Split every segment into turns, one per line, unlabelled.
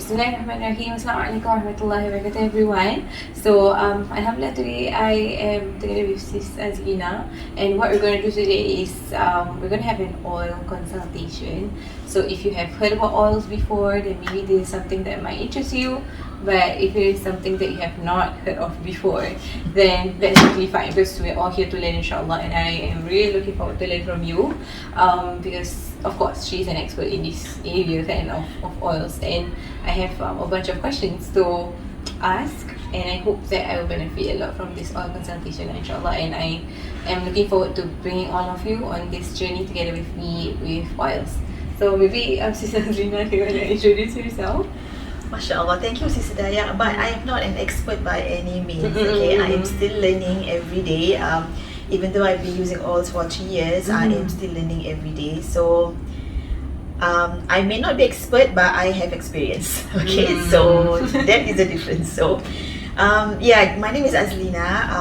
Bismillahirrahmanirrahim. Assalamualaikum warahmatullahi wabarakatuh, everyone. So, Alhamdulillah, today I am together with Sis Azlena, and what we're going to do today is we're going to have an oil consultation. So, if you have heard about oils before, then maybe this is something that might interest you. But if it is something that you have not heard of before, then that's totally fine, because we're all here to learn, insyaAllah, and I am really looking forward to learn from you, because of course she's an expert in this area of oils, and I have a bunch of questions to ask, and I hope that I will benefit a lot from this oil consultation, insyaAllah, and I am looking forward to bringing all of you on this journey together with me with oils. So maybe Sis Azlena, you want to introduce yourself?
MashaAllah, thank you, Sis Daya. But I am not an expert by any means. Okay, I am still learning every day. Even though I've been using oils for 3 years, I am still learning every day. So I may not be expert, but I have experience. Okay, so that is the difference. So yeah, my name is Azlena.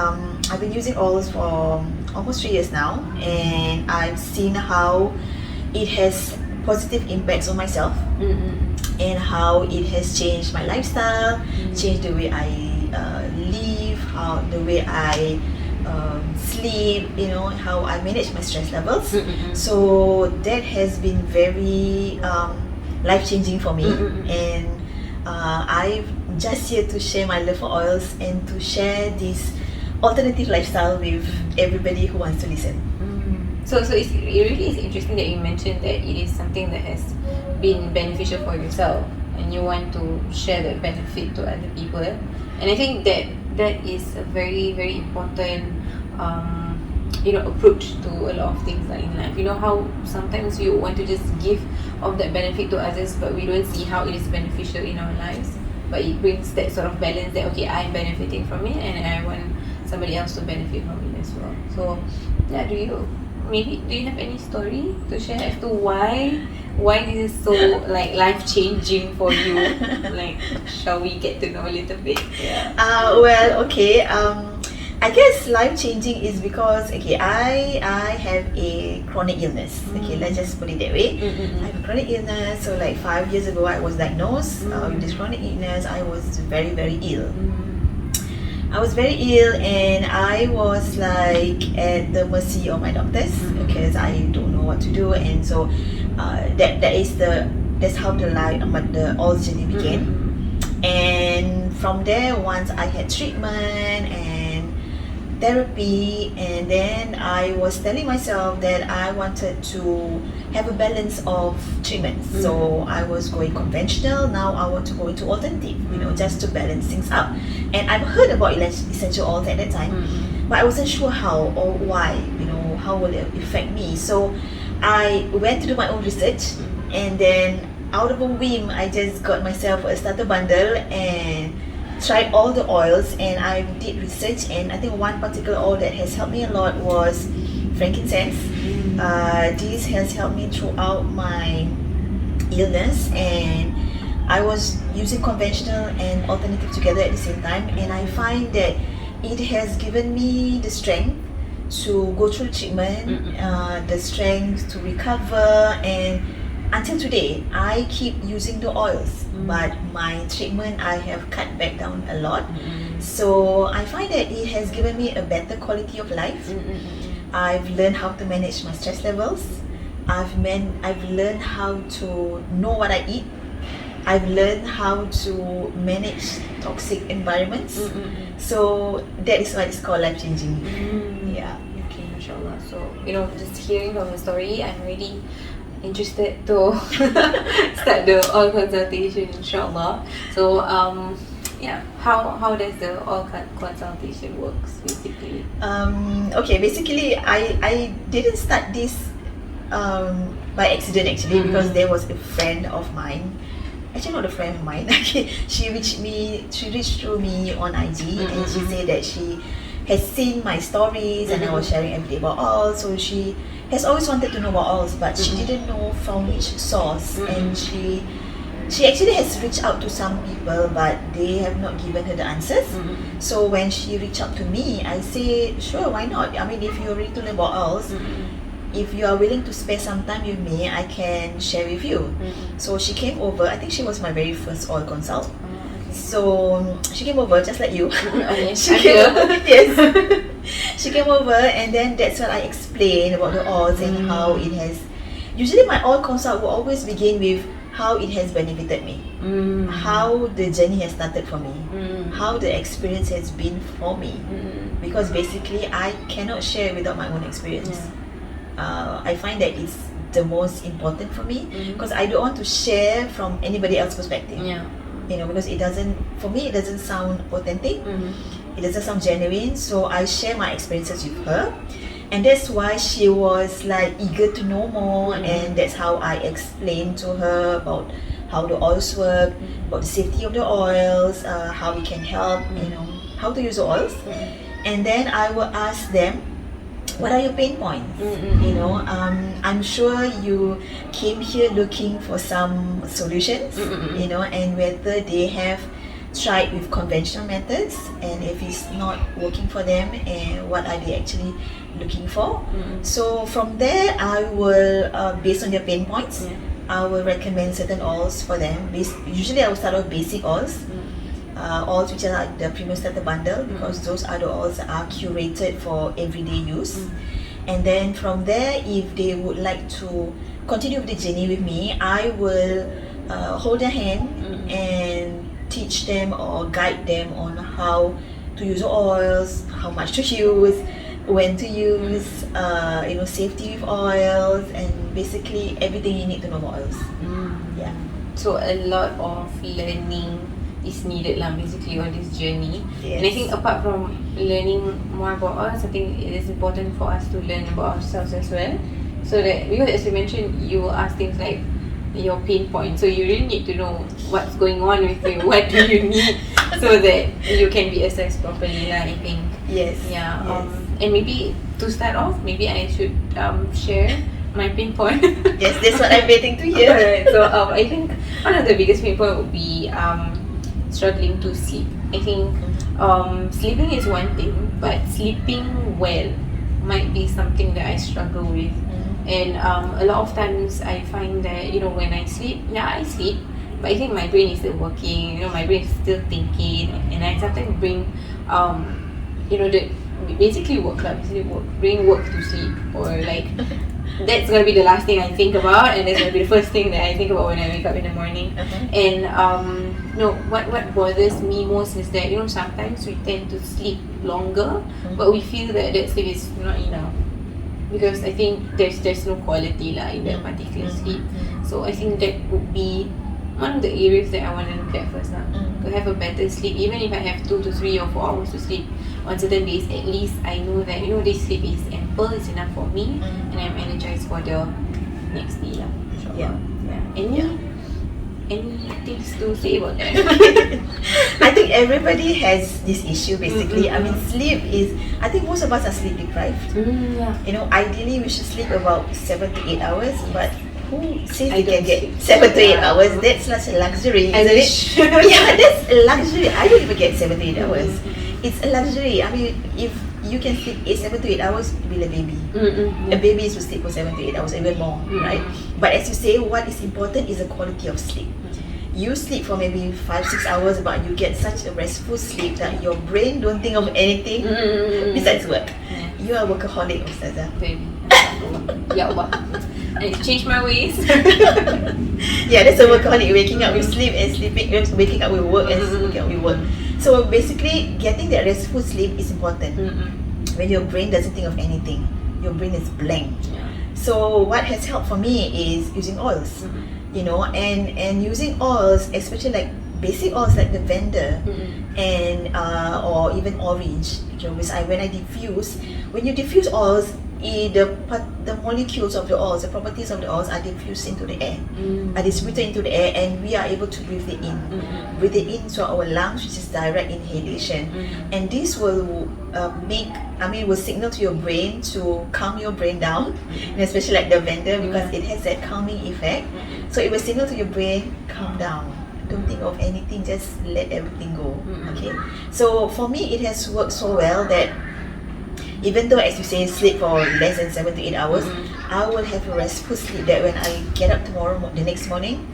I've been using oils for almost 3 years now, and I've seen how it has positive impacts on myself. And how it has changed my lifestyle, changed the way I live, how the way I sleep, you know, how I manage my stress levels. So that has been very life-changing for me, and I'm just here to share my love for oils and to share this alternative lifestyle with everybody who wants to listen.
So it really is interesting that you mentioned that it is something that has been beneficial for yourself, and you want to share that benefit to other people. And I think that is a very, very important approach to a lot of things like in life. You know how sometimes you want to just give of that benefit to others, but we don't see how it is beneficial in our lives. But it brings that sort of balance that, okay, I'm benefiting from it, and I want somebody else to benefit from it as well. So yeah, do you have any story to share as to why this is so like life-changing for you? Like, shall we get to know a little bit? Yeah.
Well, okay. I guess life-changing is because, okay, I have a chronic illness. Okay, let's just put it that way. I have a chronic illness. So like 5 years ago, I was diagnosed with this chronic illness. I was very, very ill. I was very ill, and I was like at the mercy of my doctors because I don't know what to do, and so that's how the oil journey began. And from there, once I had treatment and therapy, and then I was telling myself that I wanted to have a balance of treatments. So I was going conventional, now I want to go into alternative, just to balance things up. And I've heard about essential oils at that time, but I wasn't sure how or why, how will it affect me. So I went to do my own research, and then out of a whim, I just got myself a starter bundle and tried all the oils, and I did research, and I think one particular oil that has helped me a lot was frankincense. This has helped me throughout my illness, and I was using conventional and alternative together at the same time, and I find that it has given me the strength to go through the treatment, the strength to recover, and until today, I keep using the oils, but my treatment I have cut back down a lot. So I find that it has given me a better quality of life. I've learned how to manage my stress levels. I've learned how to know what I eat. I've learned how to manage toxic environments. So that is why it's called life-changing. Yeah.
Okay, mashallah. So just hearing from the story, I'm really interested to start the oil consultation, insyaAllah. So yeah, how does the oil consultation works basically?
Okay, basically I didn't start this by accident actually, because there was a friend of mine, actually not a friend of mine, okay, she reached through me on IG, and she said that she has seen my stories, and I was sharing every day about oils. So she has always wanted to know about oils, but she didn't know from which source, and she actually has reached out to some people, but they have not given her the answers. So when she reached out to me, I say, sure, why not? I mean, if you're ready to learn about oils, if you are willing to spare some time with me, I can share with you. So she came over. I think she was my very first oil consult. So she came over just like you. She came over, yes. She came over, and then that's what I explained about the oils and how it has. Usually, my oil consult will always begin with how it has benefited me, how the journey has started for me, how the experience has been for me. Because basically, I cannot share without my own experience. I find that it's the most important for me because I don't want to share from anybody else's perspective. You know, because it doesn't sound authentic, it doesn't sound genuine. So I share my experiences with her, and that's why she was like eager to know more. And that's how I explained to her about how the oils work, about the safety of the oils, how we can help, you know, how to use the oils. And then I will ask them, what are your pain points? You know, I'm sure you came here looking for some solutions, you know, and whether they have tried with conventional methods, and if it's not working for them, and what are they actually looking for. So from there, I will, based on their pain points, I will recommend certain oils for them. Usually I will start off basic oils. Oils which are like the premium starter bundle, because those are the oils that are curated for everyday use. And then from there, if they would like to continue with the journey with me, I will hold their hand and teach them or guide them on how to use the oils, how much to use, when to use, you know, safety with oils, and basically everything you need to know about oils. Yeah.
So a lot of learning is needed lah, basically, on this journey. And I think apart from learning more about us, I think it is important for us to learn about ourselves as well. So that, because as you mentioned, you will ask things like your pain point, so you really need to know what's going on with you, what do you need, so that you can be assessed properly lah, I think. And maybe to start off, maybe I should share my pain point.
Yes, that's what I'm waiting to hear.
Alright, so I think one of the biggest pain point would be struggling to sleep. I think sleeping is one thing, but sleeping well might be something that I struggle with. And a lot of times I find that, you know, when I sleep, I sleep, but I think my brain is still working, you know, my brain is still thinking, and I sometimes bring you know, the basically work, bring work to sleep, or like that's gonna be the last thing I think about, and that's gonna be the first thing that I think about when I wake up in the morning. And no, what bothers me most is that, you know, sometimes we tend to sleep longer, but we feel that sleep is not enough, because I think there's no quality lah in that particular sleep. So I think that would be one of the areas that I want to look at first lah, to have a better sleep. Even if I have 2 to 3 or 4 hours to sleep on certain days, at least I know that, you know, this sleep is ample, it's enough for me, and I'm energized for the next day lah. Any things to say about that?
I think everybody has this issue basically. I mean, sleep is, I think most of us are sleep deprived. You know, ideally we should sleep about 7 to 8 hours, but who says you can get 7 to 8 hours? That's such a luxury, isn't it? Yeah, that's a luxury. I don't even get 7 to 8 hours. It's a luxury. I mean, if you can sleep 7 to 8 hours, you will a baby. A baby is to sleep for 7 to 8 hours, even more, right? But as you say, what is important is the quality of sleep. You sleep for maybe 5-6 hours, but you get such a restful sleep that your brain don't think of anything besides work. You are a workaholic, Ustazah.
Ya Allah, I need to change my ways.
Yeah, that's a workaholic. Waking up with sleep and waking up with work and waking up with work. So basically, getting that restful sleep is important. When your brain doesn't think of anything, your brain is blank. So what has helped for me is using oils. You know, and using oils, especially like basic oils like lavender and or even orange. You know, when I diffuse, when you diffuse oils, the molecules of the oils, the properties of the oils are diffused into the air, are distributed into the air, and we are able to breathe it in. Breathe it in through our lungs, which is direct inhalation, and this will will signal to your brain to calm your brain down, and especially like lavender, because it has that calming effect. So it will signal to your brain, calm down. Don't think of anything, just let everything go. Okay. So for me, it has worked so well that even though, as you say, sleep for less than 7 to 8 hours, I will have a restful sleep that when I get up the next morning,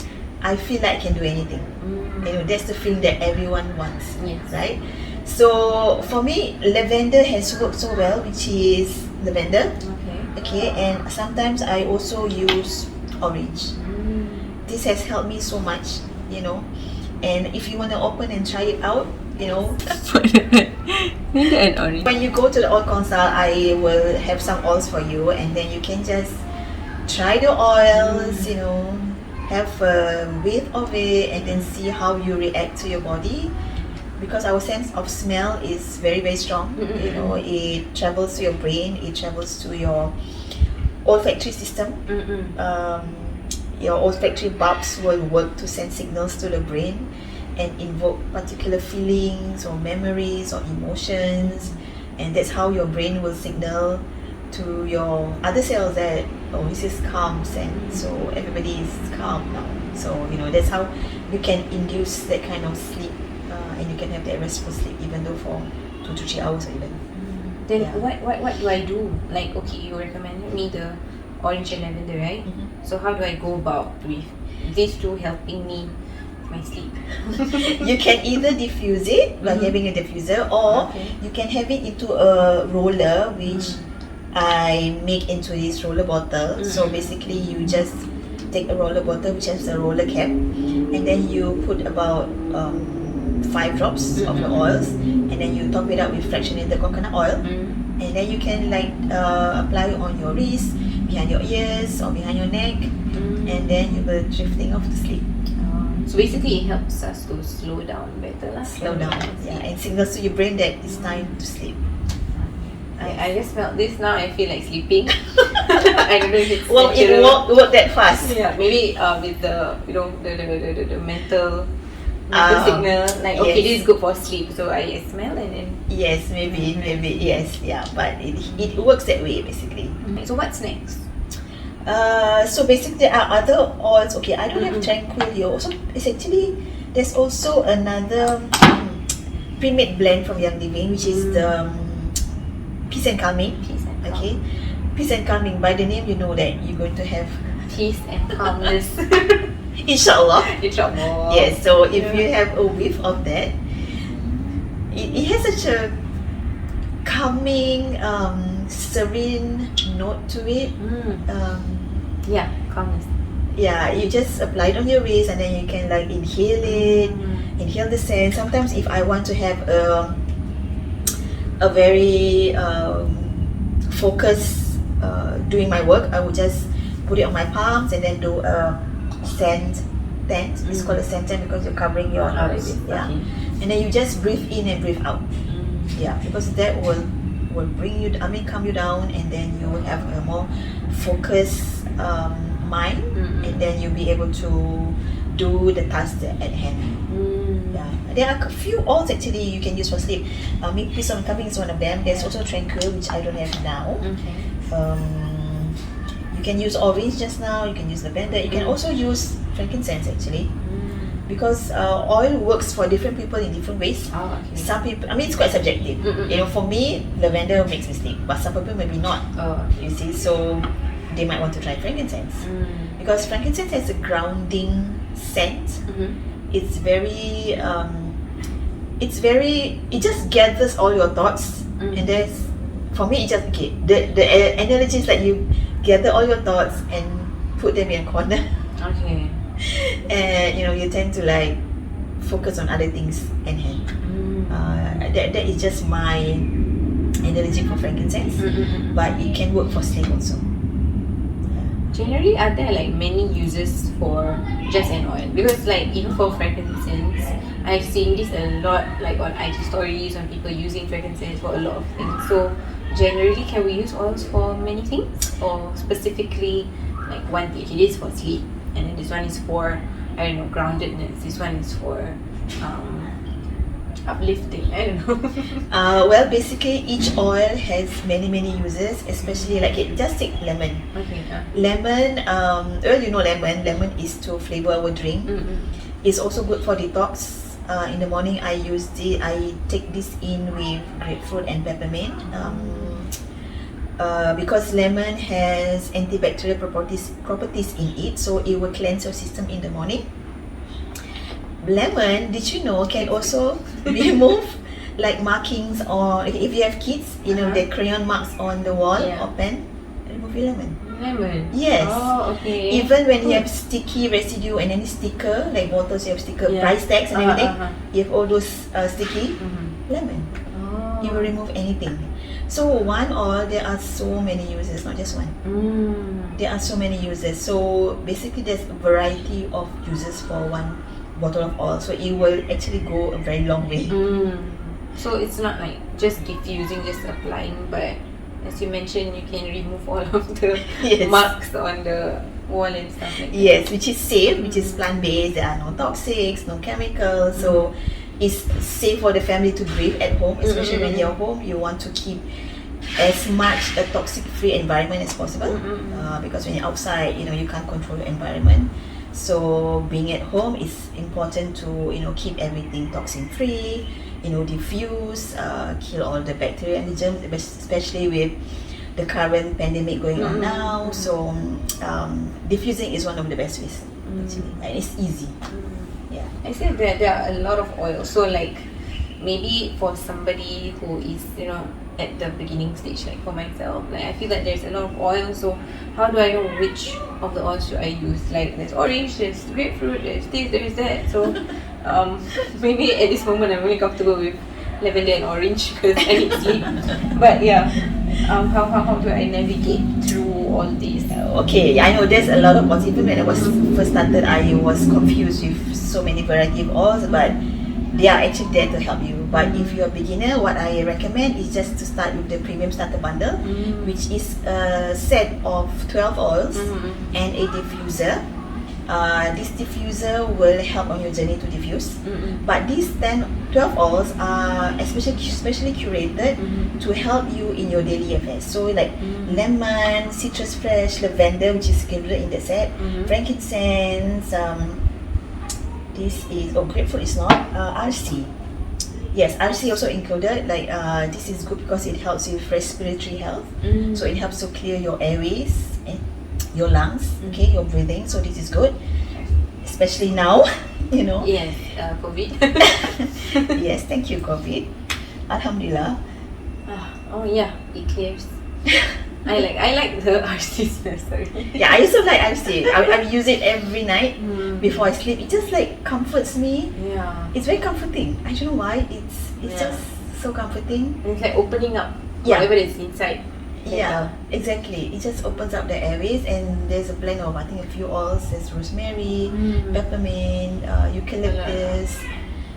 I feel like I can do anything. You know, that's the feeling that everyone wants,
Yes.
right? So for me, lavender has worked so well, which is lavender. Okay, and sometimes I also use orange. This has helped me so much, you know. And if you want to open and try it out, you know,
And orange.
when you go to the oil consult, I will have some oils for you, and then you can just try the oils, you know, have a whiff of it, and then see how you react to your body. Because our sense of smell is very, very strong. You know, it travels to your brain, it travels to your olfactory system. Your olfactory bulbs will work to send signals to the brain and invoke particular feelings or memories or emotions, and that's how your brain will signal to your other cells that, oh, this is calm scent, so everybody is calm now. So you know, that's how you can induce that kind of sleep, and you can have that restful sleep even though for 2 to 3 hours or even.
Then
Yeah.
what do I do? Like, okay, you recommended me the orange and lavender, right? So how do I go about with these two helping me with my sleep?
You can either diffuse it by having a diffuser, or you can have it into a roller, which I make into this roller bottle. So basically you just take a roller bottle which has a roller cap, and then you put about 5 drops of the oils, and then you top it up with fractionated coconut oil, and then you can like apply it on your wrist, behind your ears or behind your neck, and then you will drifting off to sleep.
So basically it helps us to slow down better lah.
Slow down, yeah, and signals to your brain that it's time to sleep.
I just smelled this now. I feel like sleeping. I don't know if it's
Well, it
natural.
won't work that fast.
Yeah, maybe with the the mental signal, like okay,
yes.
this is good for sleep. So I smell and then.
Yes, maybe, yes, yeah, but it works that way basically.
So what's next?
So basically there are other oils. Okay, I don't have tranquil here. Also, it's actually there's also another pre-made blend from Young Living, which is the Peace and Calming. Okay, Peace and Calming. By the name, you know that you're going to have
Peace and calmness.
insyaAllah.
Inshallah.
Yes. So if you have a whiff of that, it has such a calming, serene note to it.
Yeah, calmness.
Yeah, you just apply it on your wrist, and then you can like inhale it, inhale the scent. Sometimes if I want to have a very focus doing my work, I would just put it on my palms and then do a scent tent. It's called a scent tent because you're covering your nose. Yeah, and then you just breathe in and breathe out. Yeah, because that will bring you, calm you down, and then you will have a more focused mind, and then you'll be able to do the task at hand. Yeah, there are a few oils actually you can use for sleep. Peace and Calming is one of them. There's also Tranquil, which I don't have now. You can use orange just now. You can use lavender. You can also use frankincense actually, because oil works for different people in different ways. Some people, it's quite subjective. You know, for me, lavender makes me sleep, but some people maybe not. You see, so they might want to try frankincense, because frankincense has a grounding scent. It's very, it just gathers all your thoughts, and there's, for me, it just the analogy is like you gather all your thoughts and put them in a corner. And you tend to like focus on other things in hand. That is just my analogy for frankincense, but it can work for sleep also.
Generally, are there like many uses for just an oil? Because like even for frankincense, I've seen this a lot, like on IG stories, on people using frankincense for a lot of things. So generally, can we use oils for many things, or specifically like one thing? It is for sleep, and then this one is for, I don't know, groundedness. This one is for uplifting. I don't know.
Well, basically each oil has many uses, especially like just take lemon. Lemon, lemon is to flavor our drink. It's also good for detox. In the morning I take this in with grapefruit and peppermint. because lemon has antibacterial properties in it, so it will cleanse your system in the morning. Lemon, did you know, can also remove like markings, or if you have kids, you know, the crayon marks on the wall or pen, remove your lemon.
Lemon?
Yes.
Oh, okay.
Even when you have sticky residue and any sticker, like bottles you have sticker, price tags and everything, you have all those sticky, lemon. It will remove anything. So one oil, there are so many uses, not just one. There are so many uses. So basically there's a variety of uses for one bottle of oil. So it will actually go a very long way.
So it's not like just diffusing, just applying, but as you mentioned, you can remove all of the marks on the wall and stuff like that.
Yes, which is safe, which is plant-based. There are no toxics, no chemicals. So it's safe for the family to breathe at home, especially when you're home. You want to keep as much a toxic-free environment as possible, because when you're outside, you know, you can't control the environment. So being at home is important to, you know, keep everything toxin-free, you know, diffuse, kill all the bacteria and the germs, especially with the current pandemic going on now. So diffusing is one of the best ways, actually, and it's easy. Yeah,
I said that there are a lot of oils. So like maybe for somebody who is, you know, at the beginning stage, like for myself, like I feel that there's a lot of oil. So how do I know which of the oils should I use? Like there's orange, there's grapefruit, there's this, there's that. So maybe at this moment I'm really comfortable with lavender and orange because I need sleep. But yeah, how do I navigate through all these?
Okay, I know there's a lot of oils. Even when I was first started, I was confused with so many variety of oils, but they are actually there to help you. But if you're a beginner, what I recommend is just to start with the premium starter bundle, which is a set of 12 oils and a diffuser. This diffuser will help on your journey to diffuse. But these 12 oils are especially curated to help you in your daily affairs. So like lemon, citrus fresh, lavender, which is included in the set, frankincense, this is, grapefruit is not, RC. Yes, RC also included. Like this is good because it helps with respiratory health. So it helps to clear your airways and your lungs, okay, your breathing. So this is good, especially now, you know.
Yes, COVID.
Yes, thank you, COVID. Alhamdulillah.
Oh yeah, it clears. I like the RC smell. Sorry.
Yeah, I also like RC. I use it every night before I sleep. It just like comforts me.
Yeah.
It's very comforting. I don't know why. It's just so comforting.
And it's like opening up whatever is inside.
Yeah, exactly. It just opens up the airways, and there's a blend of, I think, a few oils. There's rosemary, peppermint, eucalyptus.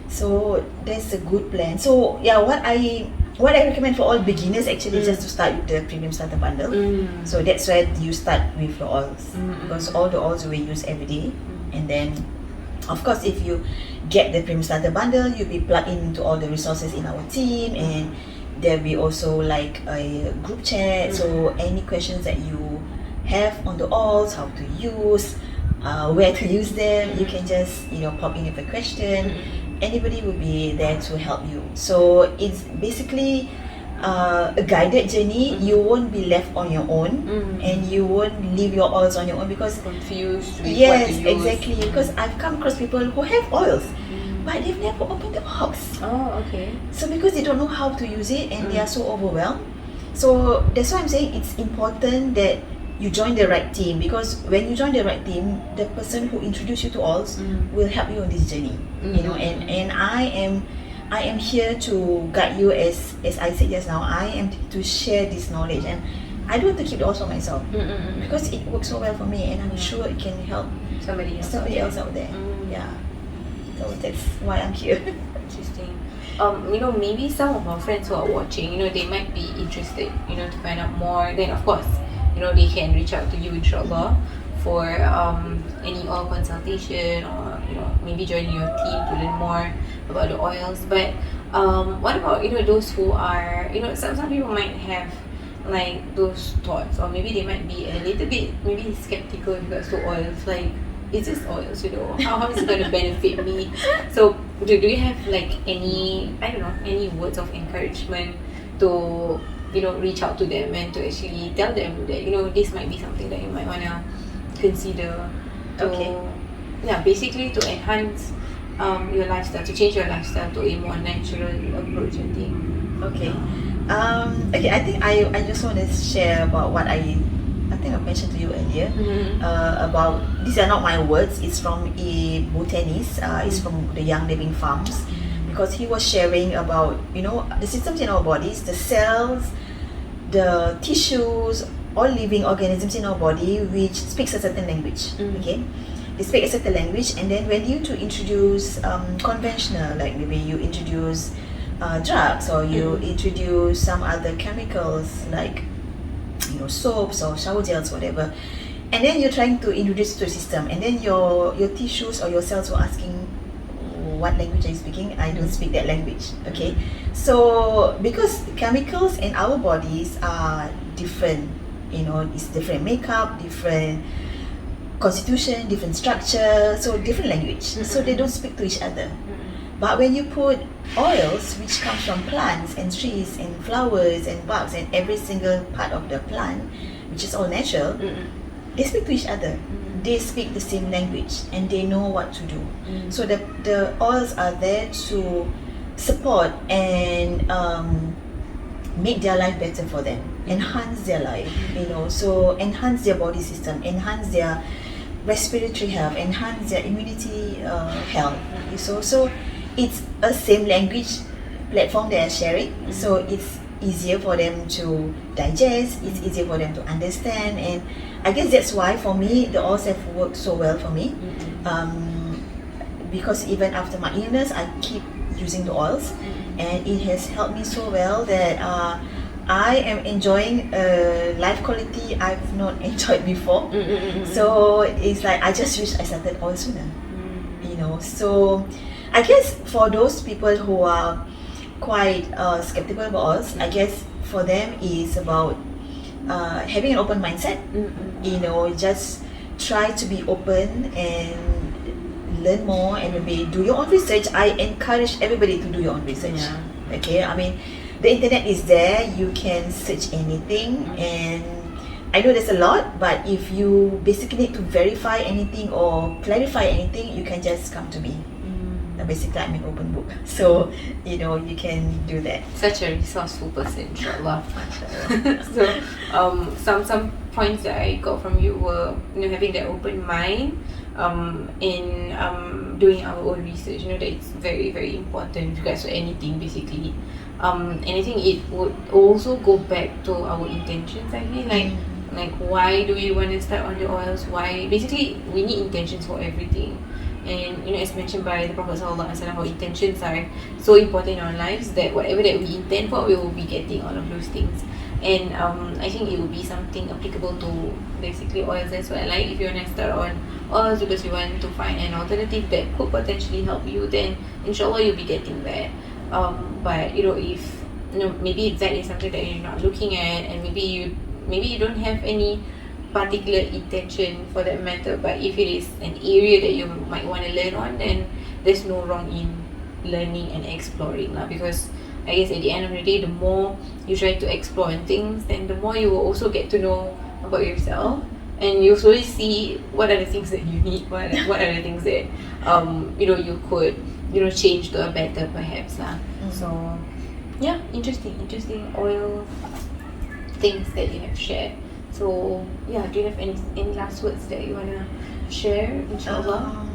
So there's a good blend. So yeah, what I recommend for all beginners actually is just to start with the premium starter bundle. So that's where you start with the oils, because all the oils we use every day. And then of course if you get the premium starter bundle, you'll be plugged into all the resources in our team, and there'll be also like a group chat. So any questions that you have on the oils, how to use, where to use them, you can just, you know, pop in with a question. Anybody will be there to help you. So it's basically a guided journey. You won't be left on your own, and you won't leave your oils on your own because
confused with
yes,
what to use.
exactly. Because I've come across people who have oils, but they've never opened the box.
Oh, okay.
So because they don't know how to use it and they are so overwhelmed. So that's why I'm saying it's important that you join the right team, because when you join the right team, the person who introduced you to oils will help you on this journey. You know, and I am here to guide you, as I said just now. I am to share this knowledge, and I don't want to keep the oils for myself because it works so well for me, and I'm sure it can help
somebody
else out there. Yeah, so that's why I'm here.
Interesting. You know, maybe some of our friends who are watching, you know, they might be interested, you know, to find out more. Then of course, you know, they can reach out to you, insyaAllah, for any oil consultation, or, you know, maybe joining your team to learn more about the oils. But what about, you know, those who are, you know, some people might have like those thoughts, or maybe they might be a little bit maybe skeptical with regards to oils. Like, it's just oils, you know, how is it going to benefit me? So do you have like any, I don't know, any words of encouragement to reach out to them and to actually tell them that this might be something that you might want to consider to, basically to enhance your lifestyle, to change your lifestyle to a more natural approach, I think.
Okay. I think I just want to share about what I think I mentioned to you earlier, about, these are not my words, it's from a botanist, it's from the Young Living Farms, because he was sharing about the systems in our bodies, the cells, the tissues, all living organisms in our body which speaks a certain language. Okay, they speak a certain language, and then when you to introduce conventional, like maybe you introduce drugs, or you introduce some other chemicals like soaps or shower gels, whatever, and then you're trying to introduce to the system, and then your tissues or your cells were asking, what language are you speaking? I don't speak that language. Okay, so because chemicals in our bodies are different, it's different makeup, different constitution, different structure, so different language, so they don't speak to each other. But when you put oils which comes from plants and trees and flowers and bugs and every single part of the plant, which is all natural, they speak to each other. They speak the same language and they know what to do. So the oils are there to support and make their life better for them, enhance their life, so enhance their body system, enhance their respiratory health, enhance their immunity health. So it's a same language platform they are sharing, so it's easier for them to digest, it's easier for them to understand, and I guess that's why for me the oils have worked so well for me, because even after my illness I keep using the oils, and it has helped me so well that I am enjoying life quality I've not enjoyed before. So it's like I just wish I started oil sooner, so I guess for those people who are quite skeptical about oils, I guess for them is about having an open mindset, just try to be open and learn more, and maybe do your own research. I encourage everybody to do your own research. Okay, I mean, the internet is there, you can search anything, and I know there's a lot, but if you basically need to verify anything or clarify anything, you can just come to me. Basically, I'm an open book, so you can do that.
Such a resourceful person, insyaAllah. So some points that I got from you were having that open mind in doing our own research. That it's very, very important with regards to anything, basically. And I think it would also go back to our intentions. I feel like why do we want to start on the oils? Why? Basically, we need intentions for everything. And as mentioned by the Prophet ﷺ, our intentions are so important in our lives that whatever that we intend for, we will be getting all of those things. And I think it will be something applicable to basically oils as well. Like if you want to start on oils because you want to find an alternative that could potentially help you, then insyaAllah you'll be getting that. But if maybe that is something that you're not looking at, and maybe you don't have any particular intention for that matter, but if it is an area that you might want to learn on, then there's no wrong in learning and exploring lah. Because I guess at the end of the day, the more you try to explore on things, then the more you will also get to know about yourself, and you slowly see what are the things that you need, what are the things that you could change to a better perhaps lah. So yeah, interesting oil things that you have shared. So yeah, do you have any last words that you wanna share, insyaAllah?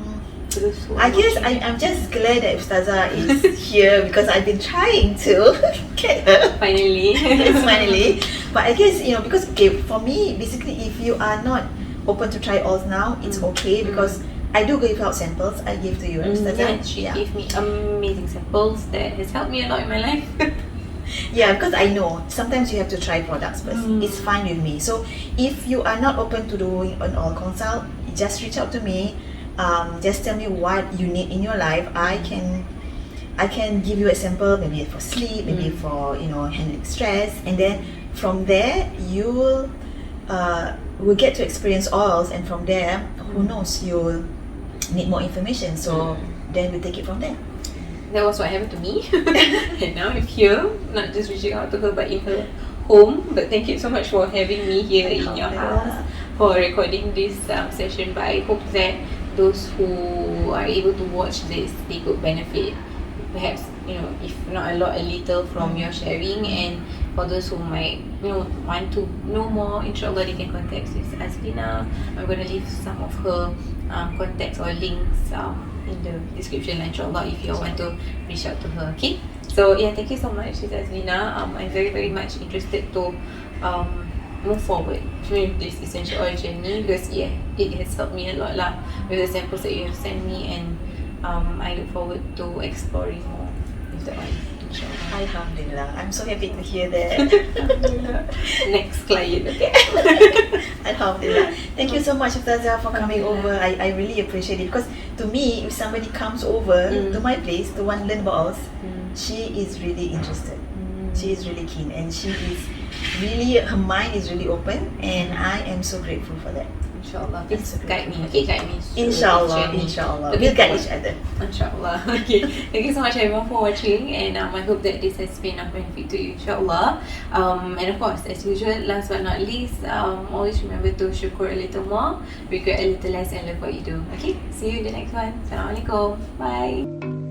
I guess I'm just glad that Ustazah is here, because I've been trying to get her.
Finally.
Yes, finally. But I guess, because for me, basically, if you are not open to try oils now, it's okay, because I do give out samples. I give to you, Ustazah.
Yeah, she gave me amazing samples that has helped me a lot in my life.
Yeah, because I know sometimes you have to try products first. It's fine with me. So if you are not open to doing an oil consult, just reach out to me. Just tell me what you need in your life. I can give you a sample, maybe for sleep, maybe for handling stress, and then from there you will get to experience oils, and from there, who knows, you'll need more information. So then we take it from there.
That was what happened to me. And now I'm here, not just reaching out to her, but in her home, but thank you so much for having me here in your house for recording this session. But I hope that those who are able to watch this, they could benefit, perhaps, if not a lot, a little from your sharing. And for those who might want to know more, insyaAllah, they can contact Sis Azlena. I'm going to leave some of her contacts or links in the description, insyaAllah, if you want to reach out to her. Okay, so yeah, thank you so much, Sis Azlena. I'm very, very much interested to move forward with this essential oil journey, because it has helped me a lot lah, with the samples that you have sent me, and I look forward to exploring more with the oil, insyaAllah.
Alhamdulillah, I'm so happy to hear that.
Alhamdulillah. Next client, okay?
Alhamdulillah. Thank you so much, Ustazah, for coming over. I really appreciate it, because to me, if somebody comes over to my place to want to learn about us, she is really interested. She is really keen, and she is really, her mind is really open, and I am so grateful for that.
InsyaAllah, please guide me, okay? Guide me.
InsyaAllah, InsyaAllah. We'll guide each other.
InsyaAllah. Okay. Thank you so much, everyone, for watching, and I hope that this has been of benefit to you, InsyaAllah. And of course, as usual, last but not least, always remember to syukur a little more, regret a little less, and love what you do. Okay? See you in the next one. Assalamualaikum. Bye.